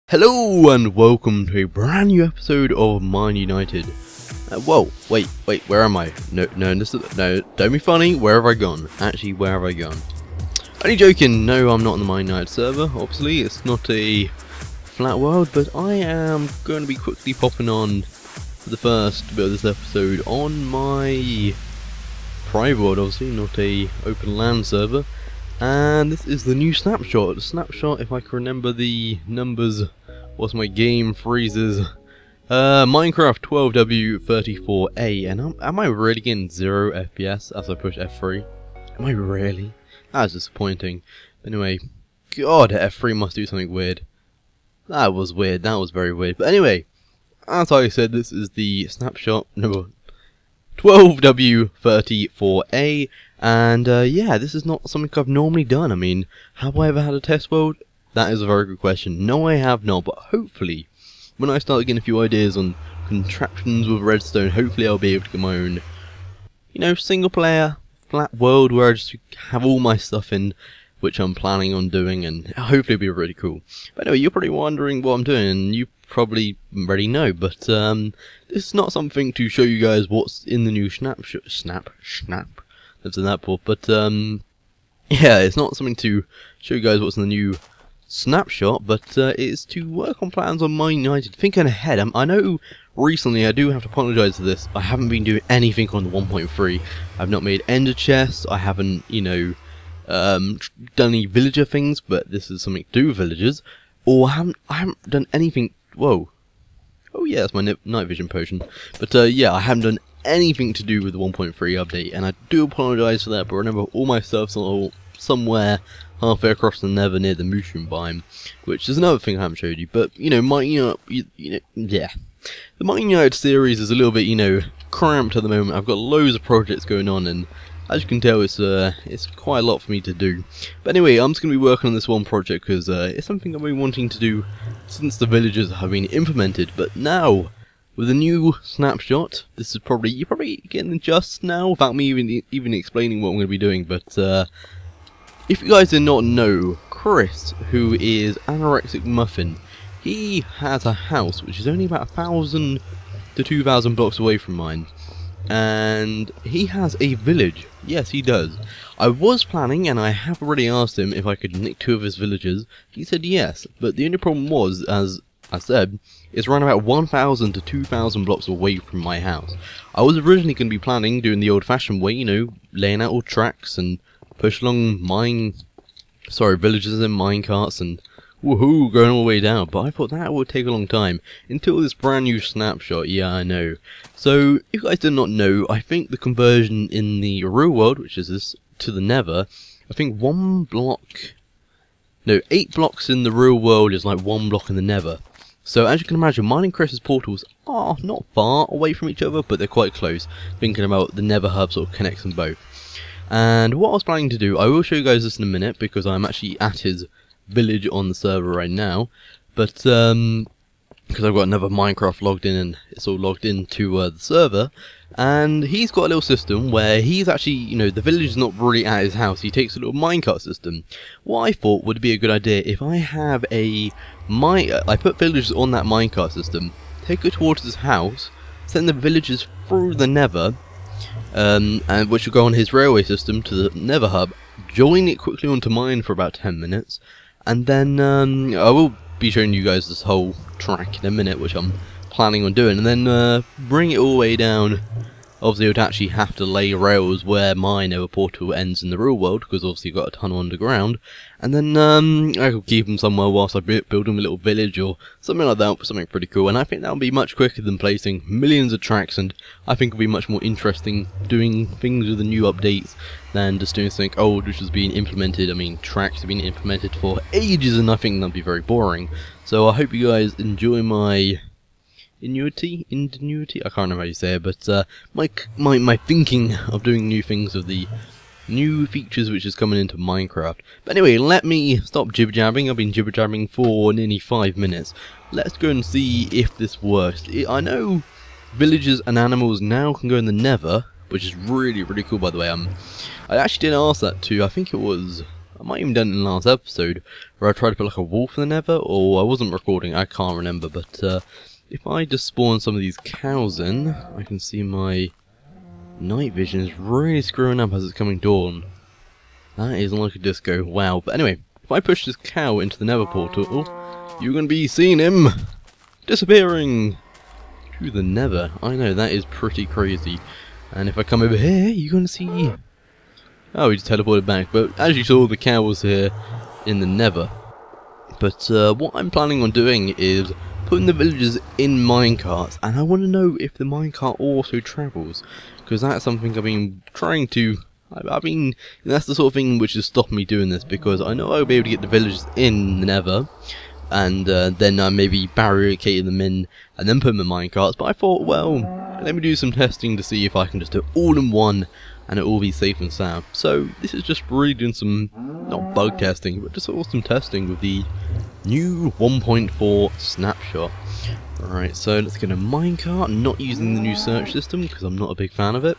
Hello and welcome to a brand new episode of MineUnited. Whoa, wait, where am I? No, don't be funny. Where have I gone? Actually, where have I gone? Only joking. No, I'm not on the MineUnited server. Obviously, it's not a flat world, but I am going to be quickly popping on for the first bit of this episode on my private world. Obviously, not a open land server. And this is the new Snapshot. Snapshot, if I can remember the numbers, was my game freezes. Minecraft 12W34A, and am I really getting 0 FPS as I push F3? Am I really? That's disappointing. Anyway, God, F3 must do something weird. That was weird, that was very weird. But anyway, as I said, this is the Snapshot number 12W34A, and yeah, this is not something I've normally done. I mean, have I ever had a test world? That is a very good question. No, I have not, but hopefully, when I start getting a few ideas on contraptions with redstone, hopefully I'll be able to get my own, you know, single player, flat world where I just have all my stuff in, which I'm planning on doing, and hopefully it'll be really cool. But anyway, you're probably wondering what I'm doing, and you probably already know, but this is not something to show you guys what's in the new Snapshot. That's in that port, but yeah, it's not something to show you guys what's in the new Snapshot, but it's to work on plans on MineUnited. Thinking ahead, I know recently, I do have to apologise for this, I haven't been doing anything on the 1.3. I've not made ender chests, I haven't, you know, done any villager things, but this is something to do with villagers, or I haven't done anything. Whoa. Oh yeah, that's my night vision potion. But yeah, I haven't done anything to do with the 1.3 update, and I do apologise for that, but remember, all my stuff's all somewhere halfway across the Nether near the mushroom biome, which is another thing I haven't showed you. But, you know, yeah. The MineUnited series is a little bit, you know, cramped at the moment. I've got loads of projects going on, and as you can tell, it's quite a lot for me to do. But anyway, I'm just going to be working on this one project because it's something I've been wanting to do since the villagers have been implemented. But now, with a new Snapshot, this is probably, you're probably getting the gist now without me even explaining what I'm going to be doing. But if you guys did not know, Chris, who is Anorexic Muffin, he has a house which is only about 1,000 to 2,000 blocks away from mine. And he has a village. Yes, he does. I was planning, and I have already asked him if I could nick 2 of his villages. He said yes, but the only problem was, as I said, it's around about 1,000 to 2,000 blocks away from my house. I was originally going to be planning doing the old-fashioned way, you know, laying out all tracks and push along villages and minecarts and woohoo, going all the way down, but I thought that would take a long time until this brand new Snapshot. Yeah, I know. So, if you guys did not know, I think the conversion in the real world, which is this, to the Nether, I think 8 blocks in the real world is like 1 block in the Nether. So, as you can imagine, mine and Chris's portals are not far away from each other, but they're quite close, thinking about the Nether hub sort of connects them both. And what I was planning to do, I will show you guys this in a minute, because I'm actually at his village on the server right now, but because I've got another Minecraft logged in and it's all logged into the server, and he's got a little system where he's actually, you know, the village is not really at his house, he takes a little minecart system. What I thought would be a good idea, if I have I put villagers on that minecart system, take it towards his house, send the villagers through the Nether, and which will go on his railway system to the Nether hub, join it quickly onto mine for about 10 minutes, and then I will be showing you guys this whole track in a minute, which I'm planning on doing, and then bring it all the way down. Obviously, I would actually have to lay rails where my Nether portal ends in the real world, because obviously you've got a tunnel underground, and then I could keep them somewhere whilst I build them a little village or something like that, something pretty cool. And I think that would be much quicker than placing millions of tracks, and I think it would be much more interesting doing things with the new updates than just doing something old which has been implemented. I mean, tracks have been implemented for ages, and I think that would be very boring. So I hope you guys enjoy my ingenuity, I can't remember how you say it, but my thinking of doing new things with the new features which is coming into Minecraft. But anyway, let me stop jibber-jabbing. I've been jibber-jabbing for nearly 5 minutes. Let's go and see if this works. I know villagers and animals now can go in the Nether, which is really, really cool, by the way. I actually did ask that to, I think it was I might even done it in the last episode, where I tried to put like a wolf in the nether, or I wasn't recording, I can't remember, but if I just spawn some of these cows in, I can see my night vision is really screwing up as it's coming dawn. That is like a disco, wow. But anyway, if I push this cow into the nether portal, you're going to be seeing him disappearing through the nether. I know, that is pretty crazy. And if I come over here, you're going to see... Oh, he just teleported back, but as you saw, the cow was here in the nether. But what I'm planning on doing is putting the villagers in minecarts, and I want to know if the minecart also travels, because that's something I've been trying to... that's the sort of thing which has stopped me doing this, because I know I'll be able to get the villagers in the nether, and then I maybe barricade them in, and then put them in minecarts, but I thought, well, let me do some testing to see if I can just do it all in one, and it'll all be safe and sound. So this is just really doing some, not bug testing, but just awesome testing with the new 1.4 Snapshot. Alright, so let's get a minecart, not using the new search system, because I'm not a big fan of it.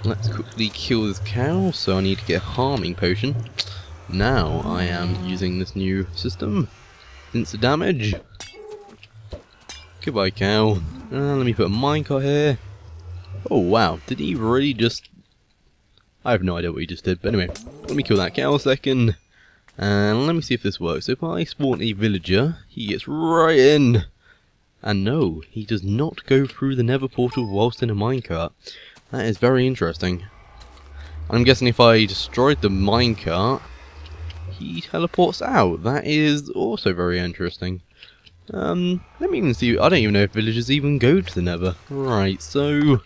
Let's quickly kill this cow, so I need to get a harming potion. Now I am using this new system. Instant damage. Goodbye, cow. Let me put a minecart here. Oh wow, did he really just... I have no idea what he just did, but anyway, let me kill that cow a second. And let me see if this works. So if I spawn a villager, he gets right in. And no, he does not go through the nether portal whilst in a minecart. That is very interesting. I'm guessing if I destroyed the minecart, he teleports out. That is also very interesting. Let me even see. I don't even know if villagers even go to the nether. Right, so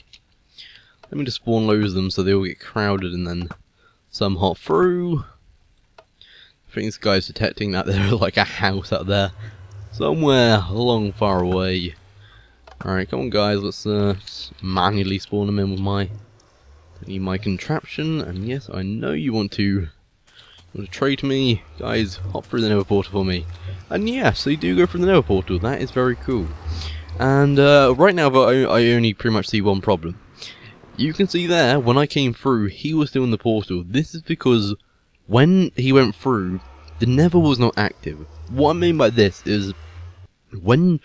let me just spawn loads of them so they all get crowded and then some hop through. I think this guy's detecting that there's like a house out there somewhere long far away. Alright, come on guys, let's manually spawn them in with my contraption. And yes, I know you want to trade me. Guys, hop through the nether portal for me. And yes, they do go through the nether portal. That is very cool. And right now I only pretty much see one problem. You can see there, when I came through, he was still in the portal. This is because when he went through, the nether was not active. What I mean by this is, when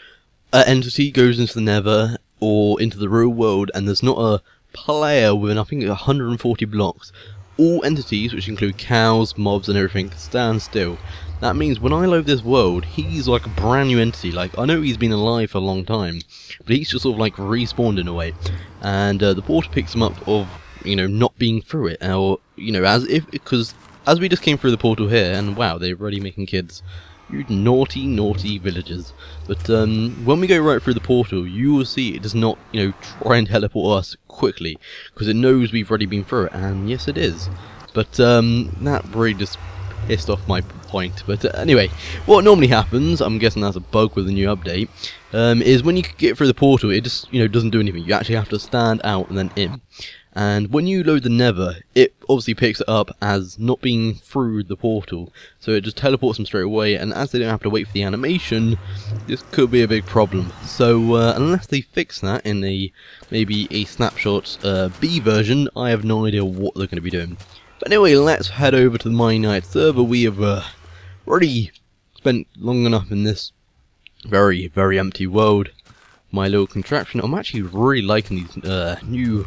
an entity goes into the nether, or into the real world, and there's not a player within, I think, 140 blocks, all entities, which include cows, mobs and everything, stand still. That means when I load this world, he's like a brand new entity. Like, I know he's been alive for a long time, but he's just sort of like respawned in a way. And the portal picks him up of, you know, not being through it, or, you know, as if, because as we just came through the portal here, and wow, they're already making kids. You naughty, naughty villagers. But when we go right through the portal, you will see it does not, you know, try and teleport us quickly, because it knows we've already been through it, and yes it is. But that really just pissed off my point. But anyway, what normally happens, I'm guessing that's a bug with the new update, is when you get through the portal, it just, you know, doesn't do anything. You actually have to stand out and then in. And when you load the nether, it obviously picks it up as not being through the portal, so it just teleports them straight away, and as they don't have to wait for the animation, this could be a big problem. So unless they fix that in maybe a Snapshot B version, I have no idea what they're going to be doing. But anyway, let's head over to the MineUnited server. We have already spent long enough in this very, very empty world. My little contraption, I'm actually really liking these new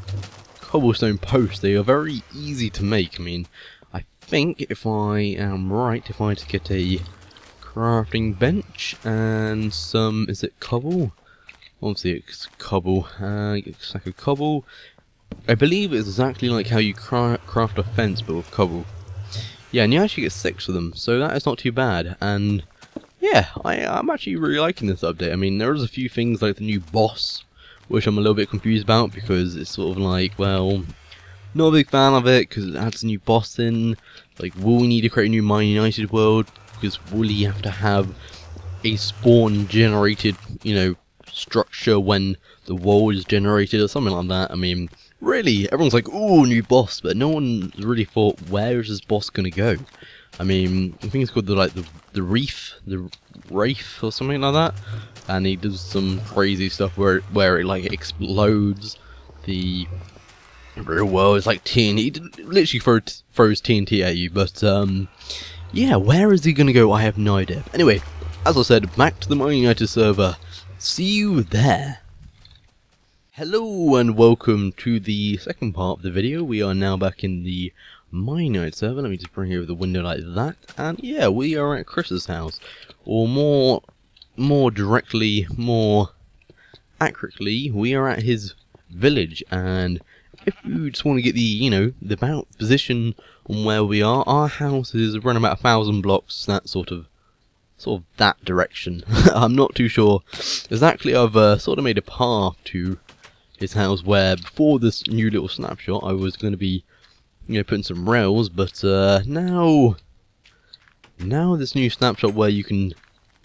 cobblestone posts. They are very easy to make. I mean, I think if I am right, if I just get a crafting bench and some, is it cobble? Obviously it's cobble. Get a stack of cobble. I believe it's exactly like how you craft a fence but with cobble. Yeah, and you actually get 6 of them, so that is not too bad. And yeah, I'm actually really liking this update. I mean, there's a few things like the new boss, which I'm a little bit confused about, because it's sort of like, well, not a big fan of it, because it adds a new boss in. Like, will we need to create a new MineUnited world? Because will he have to have a spawn generated, you know, structure when the world is generated or something like that? I mean, really, everyone's like, ooh, new boss, but no one really thought, where is this boss gonna go? I mean, I think it's called the Wraith or something like that, and he does some crazy stuff where it like explodes the real world, it's like TNT. It literally throws TNT at you. But yeah, where is he gonna go? I have no idea. Anyway, as I said, back to the MineUnited server. See you there. Hello and welcome to the second part of the video. We are now back in the MineUnited server. Let me just bring over the window like that. And yeah, we are at Chris's house. Or more directly, more accurately, we are at his village. And if you just want to get the, you know, the about position on where we are, our house is around about 1,000 blocks, that sort of that direction. I'm not too sure exactly. I've sort of made a path to his house where before this new little snapshot I was going to be, you know, putting some rails, but now this new snapshot where you can,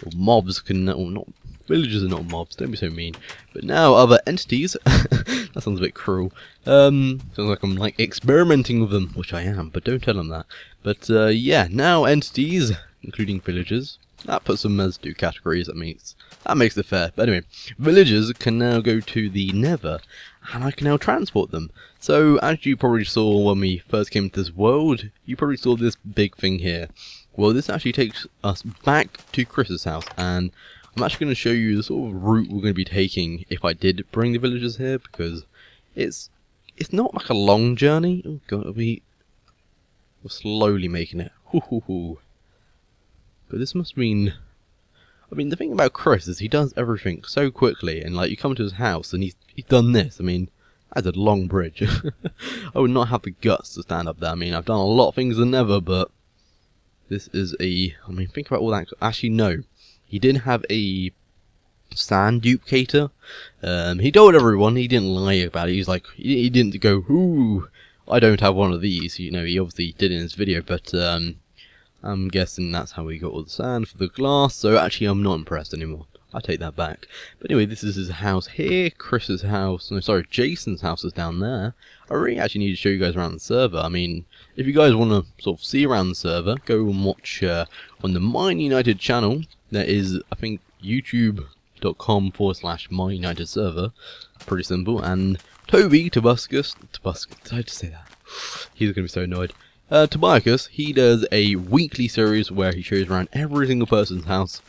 or mobs can, or not, villagers are not mobs, don't be so mean, but now other entities, that sounds a bit cruel, sounds like I'm like experimenting with them, which I am, but don't tell them that, but yeah, now entities, including villagers, that puts them as two categories, that makes it fair. But anyway, villagers can now go to the Nether, and I can now transport them. So, as you probably saw when we first came to this world, you probably saw this big thing here. Well, this actually takes us back to Chris's house, and I'm actually going to show you the sort of route we're going to be taking if I did bring the villagers here, because it's not like a long journey. Oh god, we're slowly making it. But this must mean, I mean, the thing about Chris is he does everything so quickly, and like you come to his house and he's done this. I mean, that's a long bridge. I would not have the guts to stand up there. I mean, I've done a lot of things in Nether, but this is I mean, think about all that. Actually, no, he did have a sand duplicator. He told everyone, he didn't lie about it. He's like, he didn't go, ooh, I don't have one of these. You know, he obviously did in his video, but I'm guessing that's how we got all the sand for the glass, so actually I'm not impressed anymore. I take that back. But anyway, this is his house here, Chris's house, no sorry, Jason's house is down there. I really actually need to show you guys around the server. I mean, if you guys want to sort of see around the server, go and watch on the MineUnited channel. That is, I think, youtube.com/MineUnited server. Pretty simple. And Toby, Tobuscus, did I just say that? He's going to be so annoyed. Tobias, he does a weekly series where he shows around every single person's house,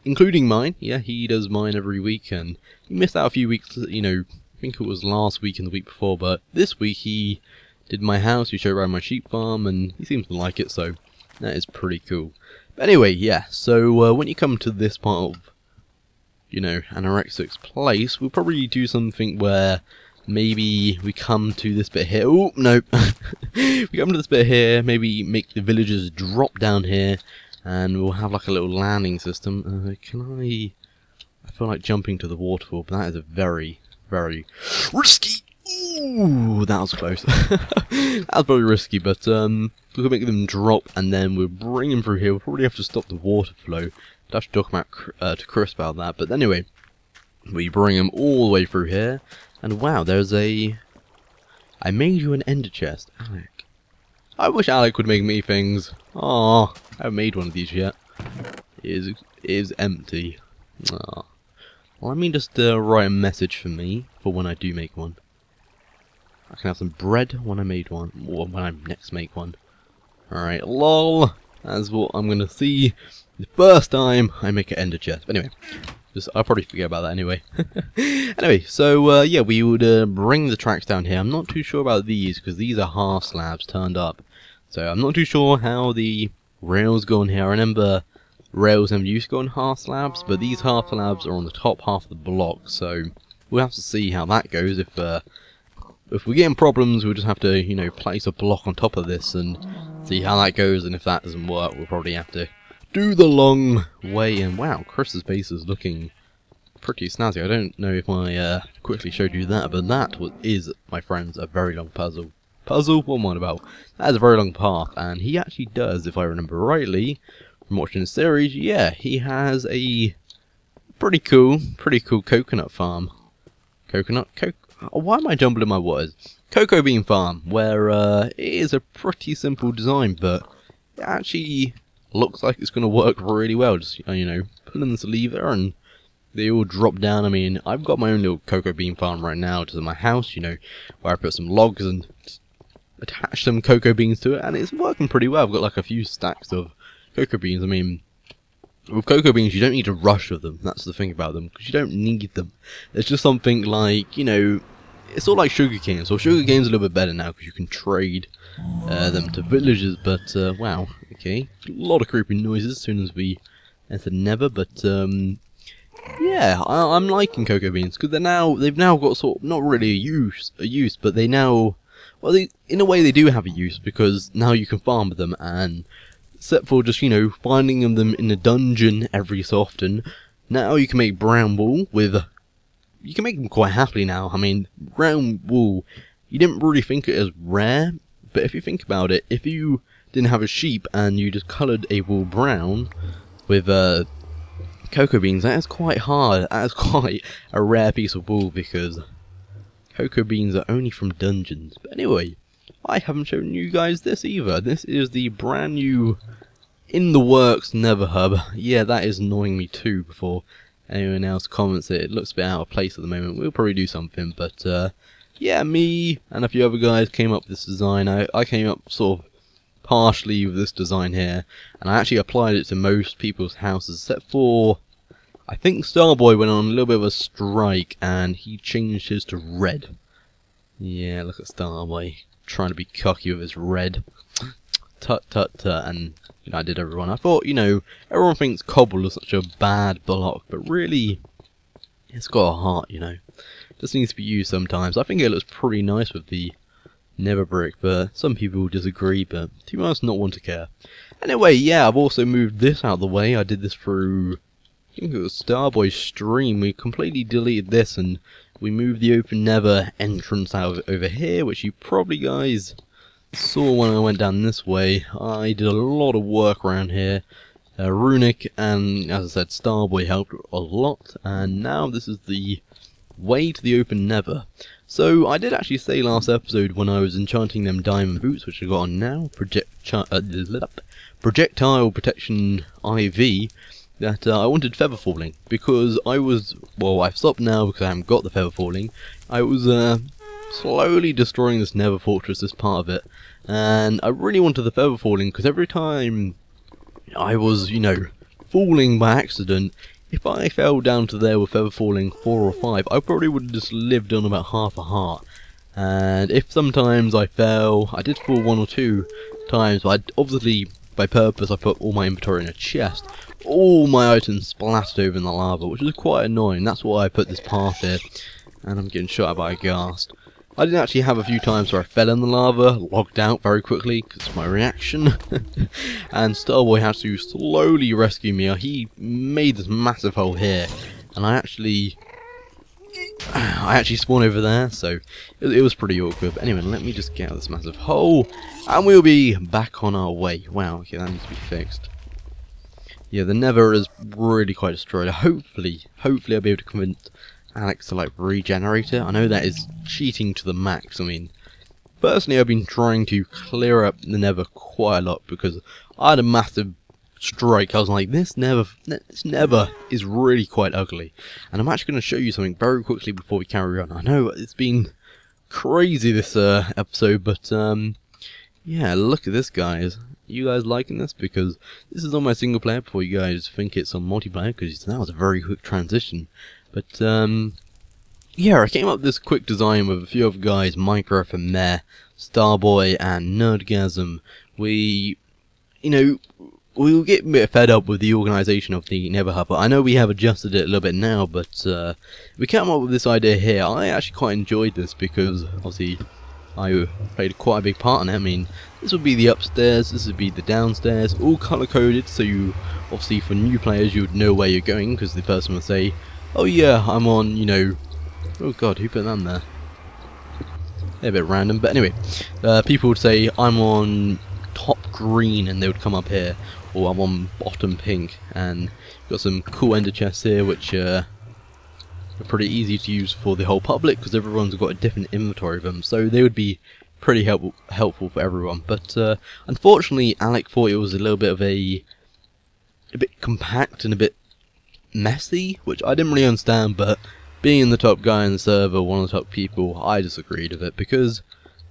including mine. Yeah, he does mine every week, and he missed out a few weeks, you know, I think it was last week and the week before, but this week he did my house, he showed around my sheep farm, and he seems to like it, so that is pretty cool. But anyway, yeah, so when you come to this part of, you know, Anorexic's place, we'll probably do something where maybe we come to this bit here. Oh, nope. We come to this bit here, maybe make the villagers drop down here, and we'll have like a little landing system. I feel like jumping to the waterfall, but that is a very, very risky. Ooh, that was close. That was very risky, but we can make them drop, and then we'll bring them through here. We'll probably have to stop the water flow. I'll have to talk about to Chris about that, but anyway, we bring them all the way through here. And wow, there's a... I made you an ender chest, Alec. I wish Alec would make me things. Oh, I haven't made one of these yet. It is empty. Oh. Well, let me just write a message for me for when I do make one. I can have some bread when I made one, or when I next make one. Alright, lol. That's what I'm gonna see the first time I make an ender chest. But anyway. I'll probably forget about that anyway. Anyway, so yeah, we would bring the tracks down here. I'm not too sure about these, because these are half slabs turned up. So I'm not too sure how the rails go on here. I remember rails never used to go on half slabs, but these half slabs are on the top half of the block. So we'll have to see how that goes. If we're getting problems, we'll just have to, you know, place a block on top of this and see how that goes. And if that doesn't work, we'll probably have to do the long way. And wow, Chris's base is looking pretty snazzy. I don't know if I quickly showed you that, but that is, my friends, a very long puzzle. Puzzle? What am I on about? That is a very long path, and he actually does, if I remember rightly, from watching the series, yeah, he has a pretty cool coconut farm. Why am I jumbling my words? Cocoa bean farm, where it is a pretty simple design, but it actually looks like it's going to work really well. Just, you know, pulling this lever and they all drop down. I mean, I've got my own little cocoa bean farm right now just in my house, you know, where I put some logs and attach some cocoa beans to it, and it's working pretty well. I've got like a few stacks of cocoa beans. I mean, with cocoa beans, you don't need to rush with them. That's the thing about them, because you don't need them. It's just something like, you know, it's all like sugar cane. So sugar cane's a little bit better now because you can trade them to villagers. But wow, okay, a lot of creepy noises as soon as we enter Nether. But yeah, I'm liking cocoa beans because they've now got sort of not really a use, but they now, well, in a way they do have a use, because now you can farm them, and except for just, you know, finding them in a dungeon every so often, now you can make brown wool with. You can make them quite happily now. I mean, brown wool, you didn't really think it as rare, but if you think about it, if you didn't have a sheep and you just coloured a wool brown with cocoa beans, that is quite hard. That is quite a rare piece of wool, because cocoa beans are only from dungeons. But anyway, I haven't shown you guys this either. This is the brand new, in the works Nether hub. Yeah, that is annoying me too before anyone else comments it. It looks a bit out of place at the moment. We'll probably do something, but yeah, me and a few other guys came up with this design. I came up sort of partially with this design here, and I actually applied it to most people's houses, except for, I think Starboy went on a little bit of a strike, and he changed his to red. Yeah, look at Starboy, trying to be cocky with his red. Tut tut tut, and you know, I did everyone. I thought, you know, everyone thinks cobble is such a bad block, but really, it's got a heart, you know. It just needs to be used sometimes. I think it looks pretty nice with the Nether brick, but some people disagree, but to be honest, not one to care. Anyway, yeah, I've also moved this out of the way. I did this through, I think it was Starboy's stream. We completely deleted this, and we moved the open Nether entrance out over here, which you probably guys saw when I went down this way. I did a lot of work around here. Runic and, as I said, Starboy helped a lot, and now this is the way to the open Nether. So I did actually say last episode when I was enchanting them diamond boots, which I got on now, projectile protection IV, that I wanted feather falling, because I was, well, I've stopped now because I haven't got the feather falling. I was slowly destroying this Nether fortress, this part of it, and I really wanted the feather falling, because every time I was, you know, falling by accident, if I fell down to there with feather falling 4 or 5, I probably would have just lived on about half a heart. And if sometimes I fell, I did fall 1 or 2 times, but obviously by purpose I put all my inventory in a chest. All my items splattered over in the lava, which is quite annoying. That's why I put this path here, and I'm getting shot at by a ghast. I did actually have a few times where I fell in the lava, logged out very quickly because of my reaction, and Starboy had to slowly rescue me. He made this massive hole here, and I actually spawned over there, so it was pretty awkward. But anyway, let me just get out of this massive hole, and we'll be back on our way. Wow, okay, that needs to be fixed. Yeah, the Nether is really quite destroyed. Hopefully I'll be able to convince Alex to like regenerate it. I know that is cheating to the max. I mean, personally I've been trying to clear up the Nether quite a lot, because I had a massive strike. I was like, this Nether is really quite ugly, and I'm actually going to show you something very quickly before we carry on. I know it's been crazy this episode, but yeah, look at this, guys. You guys liking this? Because this is on my single player before you guys think it's on multiplayer, because that was a very quick transition. But yeah, I came up with this quick design with a few other guys, Minecraft and Meh, Starboy and Nerdgasm. We, you know, we'll get a bit fed up with the organisation of the Nether hub. I know we have adjusted it a little bit now, but we came up with this idea here. I actually quite enjoyed this because obviously I played quite a big part in it. I mean, this would be the upstairs, this would be the downstairs, all colour coded, so you, obviously for new players, you would know where you're going, because the person would say, oh yeah, I'm on, you know, oh god, who put that in there? They're a bit random, but anyway, people would say, I'm on top green, and they would come up here, or I'm on bottom pink, and got some cool ender chests here, which are pretty easy to use for the whole public, because everyone's got a different inventory of them, so they would be pretty helpful for everyone. But unfortunately, Alec thought it was a little bit of a bit compact and a bit messy, which I didn't really understand, but being the top guy in the server, one of the top people, I disagreed with it because,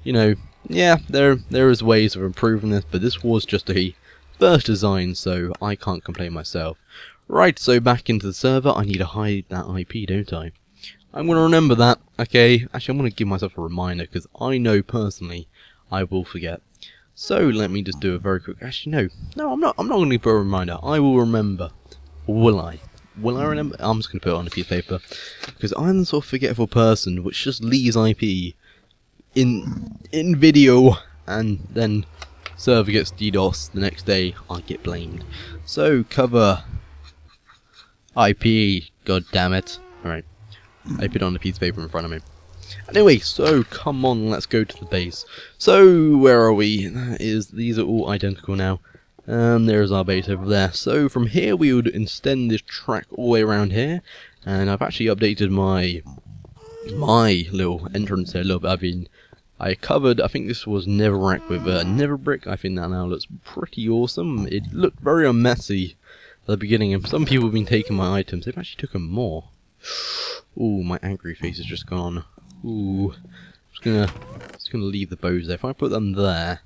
you know, yeah, there is ways of improving this, but this was just a first design, so I can't complain myself. Right, so back into the server, I need to hide that IP, don't I? I'm going to remember that, okay? Actually, I'm going to give myself a reminder, because I know personally I will forget. So, let me just do a very quick... Actually, no, I'm not going to put a reminder. I will remember. Or will I? Will I remember? I'm just going to put it on a piece of paper, because I'm the sort of forgetful person which just leaves IP in video, and then server gets DDoS. The next day, I get blamed. So, cover IP, god damn it. Alright. I put on a piece of paper in front of me. Anyway, so come on, let's go to the base. So where are we? These are all identical now. There's our base over there. So from here we would extend this track all the way around here, and I've actually updated my little entrance here a little bit. I mean, I covered, I think this was Netherrack with Nether brick. I think that now looks pretty awesome. It looked very unmessy at the beginning, and some people have been taking my items. They've actually taken more. Ooh, my angry face has just gone. Ooh, just gonna leave the bows there. If I put them there,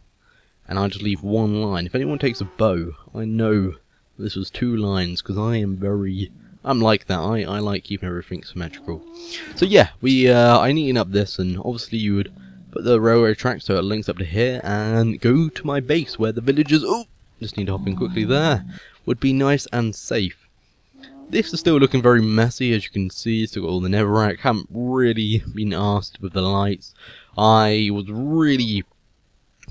and I just leave one line. If anyone takes a bow, I know this was 2 lines, because I'm like that. I like keeping everything symmetrical. So yeah, I neaten up this, and obviously you would put the railway track so it links up to here, and go to my base where the villagers. Oh, just need to hop in quickly there. Would be nice and safe. This is still looking very messy, as you can see. It's still got all the netherrack. Haven't really been asked with the lights. I was really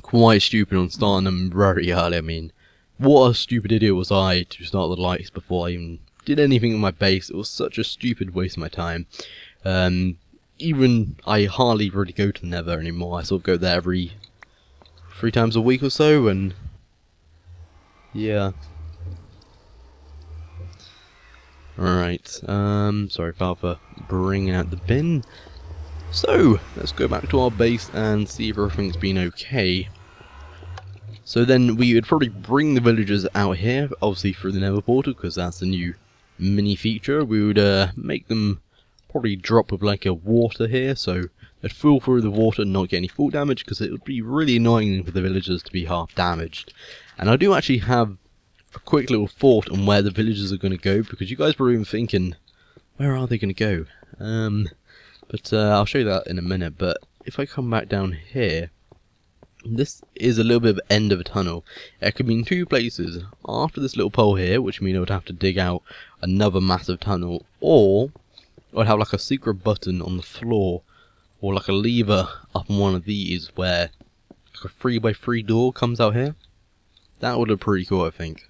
quite stupid on starting them very early. I mean, what a stupid idiot was I to start the lights before I even did anything in my base. It was such a stupid waste of my time. Even I hardly really go to the nether anymore. I sort of go there every 3 times a week or so, and yeah. Alright, sorry pal for bringing out the bin. So, let's go back to our base and see if everything's been okay. So then we would probably bring the villagers out here, obviously through the nether portal, because that's the new mini feature. We would make them probably drop with like a water here, so they'd fall through the water and not get any fall damage, because it would be really annoying for the villagers to be half damaged. And I do actually have a quick little thought on where the villagers are going to go, because you guys were even thinking, where are they going to go? But I'll show you that in a minute. But if I come back down here, this is a little bit of the end of a tunnel. It could be in 2 places. After this little pole here, which means I would have to dig out another massive tunnel, or I'd have like a secret button on the floor, or like a lever up on one of these where like a 3x3 door comes out here. That would look pretty cool, I think.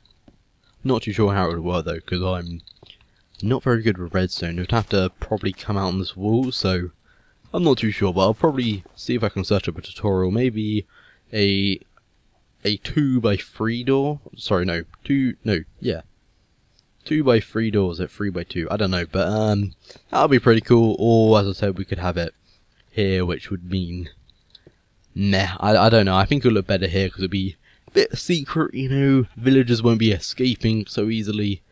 Not too sure how it would work though, because I'm not very good with redstone. It would have to probably come out on this wall, so I'm not too sure, but I'll probably see if I can search up a tutorial. Maybe a 2x3 door. Sorry, no, 2x3 doors at 3x2. I don't know, but that'll be pretty cool. Or as I said, we could have it here, which would mean meh. I don't know. I think it'll look better here because it'll be bit secret, you know, villagers won't be escaping so easily,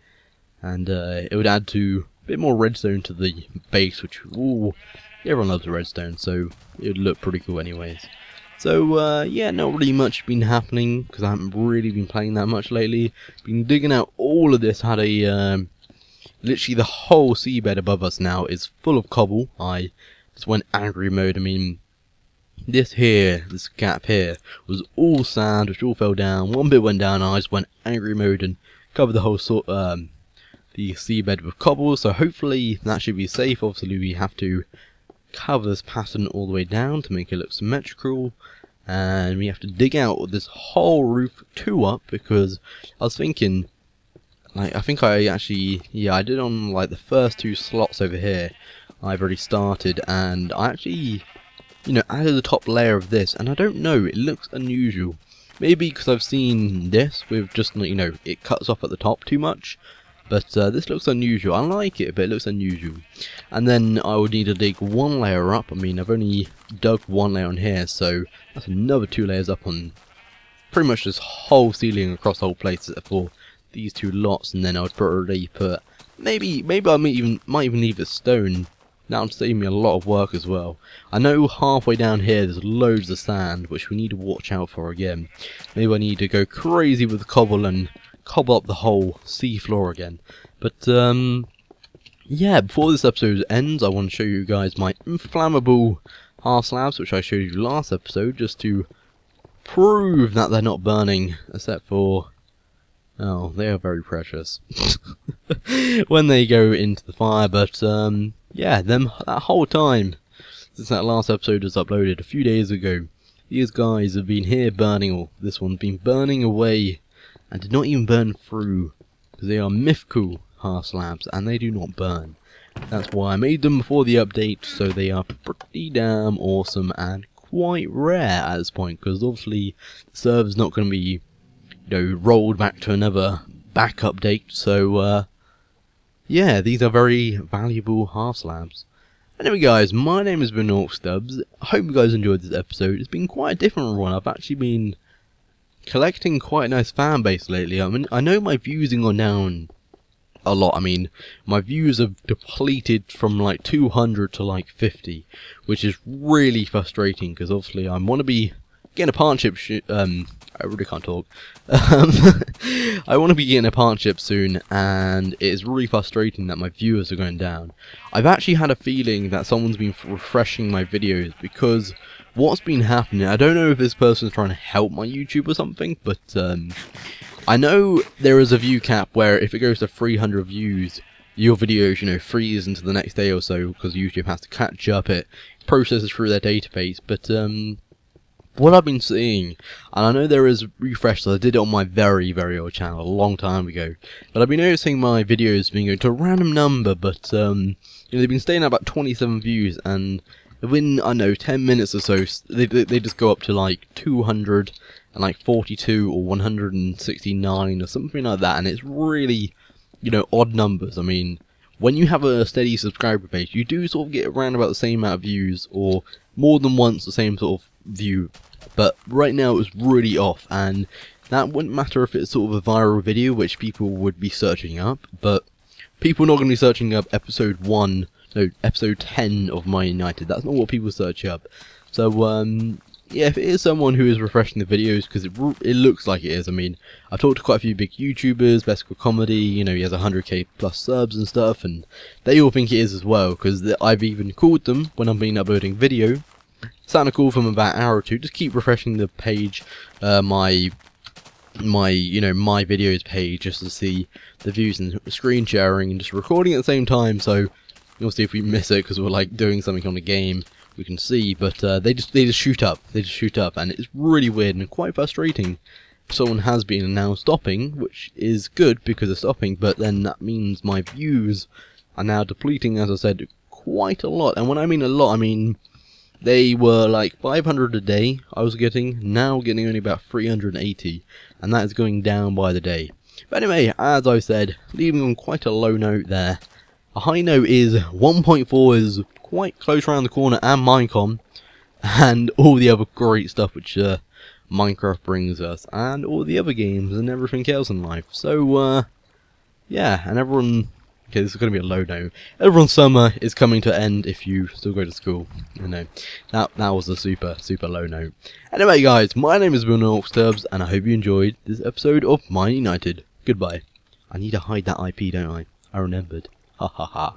and it would add to a bit more redstone to the base, which, ooh, everyone loves the redstone, so it would look pretty cool anyways. So yeah, not really much been happening, because I haven't really been playing that much lately. Been digging out all of this. Had a literally the whole seabed above us now is full of cobble. I just went angry mode. I mean, this gap here, was all sand, which all fell down. One bit went down, and I just went angry mode and covered the whole the seabed with cobble. So hopefully that should be safe. Obviously we have to cover this pattern all the way down to make it look symmetrical, and we have to dig out this whole roof 2 up, because I was thinking, like, I think I actually, yeah, I did on like the first 2 slots over here. I've already started, and I actually, you know, added the top layer of this, and I don't know, it looks unusual. Maybe because I've seen this with just, you know, it cuts off at the top too much. But this looks unusual. I like it, but it looks unusual. And then I would need to dig 1 layer up. I mean, I've only dug 1 layer on here, so that's another 2 layers up on pretty much this whole ceiling across the whole place for these 2 lots. And then I would probably put maybe I might even leave it stone. That'll save me a lot of work as well. I know halfway down here there's loads of sand, which we need to watch out for again. Maybe I need to go crazy with the cobble and cobble up the whole sea floor again. But yeah, before this episode ends, I want to show you guys my inflammable half slabs, which I showed you last episode, just to prove that they're not burning, except for, oh, they are very precious when they go into the fire. But yeah, that whole time since that last episode was uploaded a few days ago, these guys have been here burning, or this one's been burning away, and did not even burn through, because they are mythical half slabs and they do not burn. That's why I made them before the update, so they are pretty damn awesome and quite rare at this point, because obviously the server's not going to be, rolled back to another back update. So yeah, these are very valuable half slabs. Anyway guys, my name has been AuXDubz. I hope you guys enjoyed this episode. It's been quite a different one. I've actually been collecting quite a nice fan base lately. I mean, I know my views have gone down a lot. I mean, my views have depleted from like 200 to like 50, which is really frustrating, because obviously I want to be getting a partnership I really can't talk. I want to be getting a partnership soon, and it is really frustrating that my viewers are going down. I've actually had a feeling that someone's been refreshing my videos, because what's been happening, I don't know if this person's trying to help my YouTube or something, but I know there is a view cap where if it goes to 300 views, your videos, freeze until the next day or so, because YouTube has to catch up, it processes through their database. But what I've been seeing, and I know there is refresh, so I did it on my very, very old channel a long time ago, but I've been noticing my videos being going to a random number, but they've been staying at about 27 views, and within, I don't know, 10 minutes or so, they just go up to like 200 and like 42 or 169 or something like that, and it's really, odd numbers. I mean, when you have a steady subscriber base, you do sort of get around about the same amount of views, or more than once the same sort of view, but right now it's really off, and that wouldn't matter if it's sort of a viral video which people would be searching up, but people are not going to be searching up episode 10 of MineUnited. That's not what people search up. So yeah, if it is someone who is refreshing the videos, because it looks like it is. I mean, I've talked to quite a few big YouTubers, Best for Comedy, he has 100k plus subs and stuff, and they all think it is as well, because I've even called them when I've been uploading video. Starting to call from about an hour or two, just keep refreshing the page, my videos page, just to see the views and screen sharing, and just recording at the same time, so obviously if we miss it because we're like doing something on the game, we can see, but they just shoot up, and it's really weird and quite frustrating. Someone has been now stopping, which is good because they're stopping, but then that means my views are now depleting, as I said, quite a lot. And when I mean a lot, I mean they were like 500 a day I was getting, now getting only about 380, and that is going down by the day. But anyway, as I said, leaving on quite a low note there. A high note is 1.4 is quite close around the corner, and Minecon, and all the other great stuff which Minecraft brings us, and all the other games and everything else in life. So yeah, and everyone, okay, this is going to be a low note. Everyone's summer is coming to end if you still go to school. That was a super low note. Anyway guys, my name is MineUnited, and I hope you enjoyed this episode of MineUnited. Goodbye. I need to hide that IP, don't I? I remembered. Ha ha ha.